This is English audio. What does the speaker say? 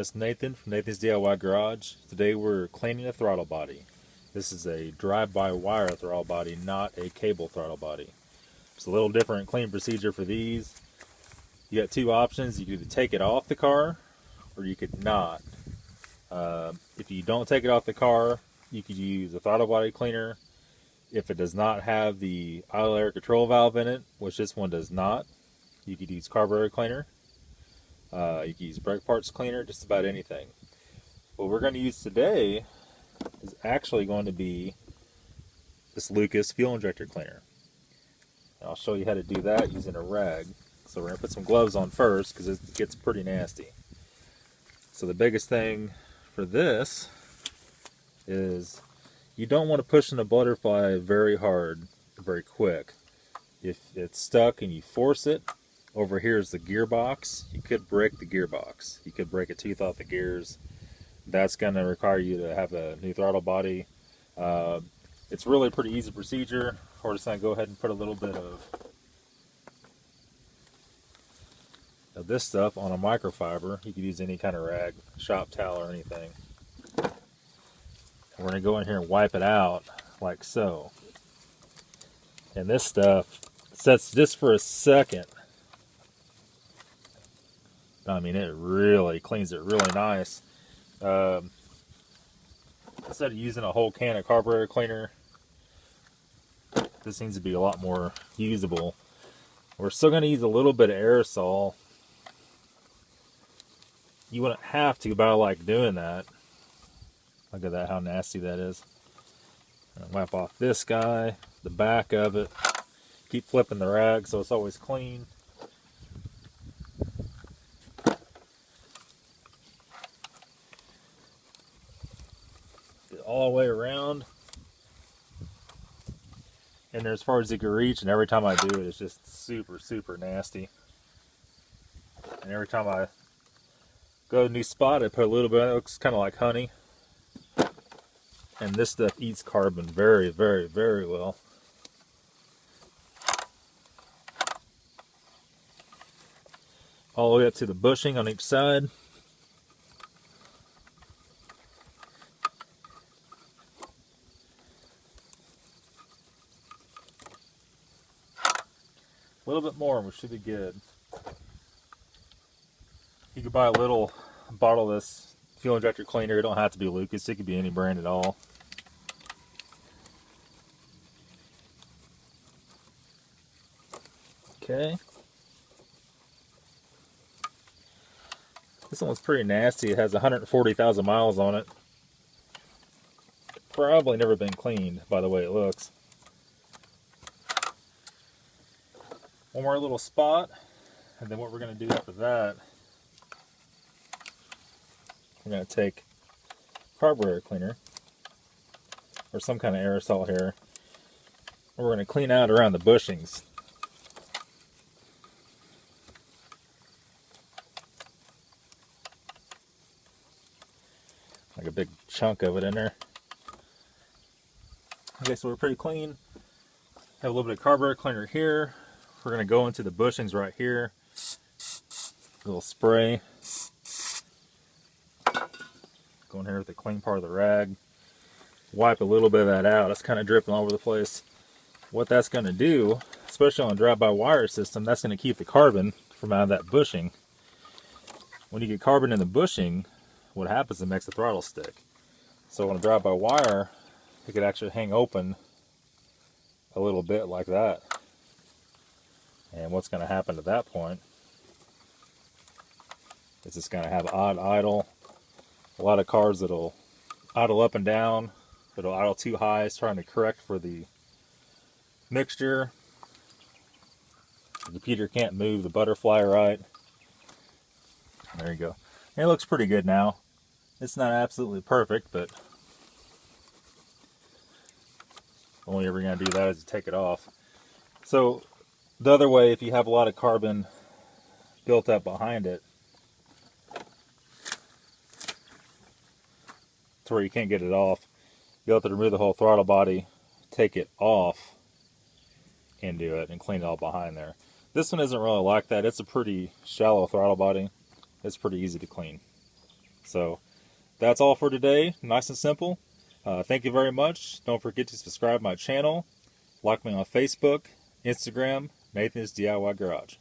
everyone, it's Nathan from Nathan's DIY Garage. Today we're cleaning a throttle body. This is a drive-by-wire throttle body, not a cable throttle body. It's a little different cleaning procedure for these. You got two options. You could either take it off the car or you could not. If you don't take it off the car, you could use a throttle body cleaner. If it does not have the idle air control valve in it, which this one does not, you could use carburetor cleaner. You can use brake parts cleaner, just about anything. What we're going to use today is actually going to be this Lucas fuel injector cleaner. And I'll show you how to do that using a rag. So we're going to put some gloves on first because it gets pretty nasty. So the biggest thing for this is you don't want to push in a butterfly very hard, very quick. If it's stuck and you force it, over here is the gearbox. You could break the gearbox. You could break a tooth off the gears. That's going to require you to have a new throttle body. It's really a pretty easy procedure. We're just going to go ahead and put a little bit of this stuff on a microfiber. You could use any kind of rag, shop towel or anything. And we're going to go in here and wipe it out like so. And this stuff sets just for a second. I mean, it really cleans it really nice. Instead of using a whole can of carburetor cleaner, this seems to be a lot more usable. We're still going to use a little bit of aerosol. You wouldn't have to, but I like doing that. Look at that, how nasty that is. Wipe off this guy, the back of it. Keep flipping the rag so it's always clean. All the way around, and as far as you can reach, and every time I do it, it's just super nasty. And every time I go to a new spot, I put a little bit. It looks kind of like honey, and this stuff eats carbon very well. All the way up to the bushing on each side. A little bit more and we should be good. You could buy a little bottle of this fuel injector cleaner. It don't have to be Lucas, it could be any brand at all. Okay. This one's pretty nasty. It has 140,000 miles on it. Probably never been cleaned by the way it looks. One more little spot, and then what we're going to do after that, we're going to take carburetor cleaner, or some kind of aerosol here, and we're going to clean out around the bushings. Like a big chunk of it in there. Okay, so we're pretty clean. Have a little bit of carburetor cleaner here. We're going to go into the bushings right here. A little spray. Go in here with the clean part of the rag. Wipe a little bit of that out. It's kind of dripping all over the place. What that's going to do, especially on a drive-by-wire system, that's going to keep the carbon from out of that bushing. When you get carbon in the bushing, what happens is it makes the throttle stick. So on a drive-by-wire, it could actually hang open a little bit like that. And what's going to happen at that point is it's going to have odd idle. A lot of cars that'll idle up and down, that'll idle too high, it's trying to correct for the mixture. The computer can't move the butterfly right. There you go. And it looks pretty good now. It's not absolutely perfect, but the only ever going to do that is to take it off. So the other way, if you have a lot of carbon built up behind it, to where you can't get it off, you'll have to remove the whole throttle body, take it off, and do it, and clean it all behind there. This one isn't really like that. It's a pretty shallow throttle body. It's pretty easy to clean. So that's all for today. Nice and simple. Thank you very much. Don't forget to subscribe to my channel. Like me on Facebook, Instagram, Nathan's DIY Garage.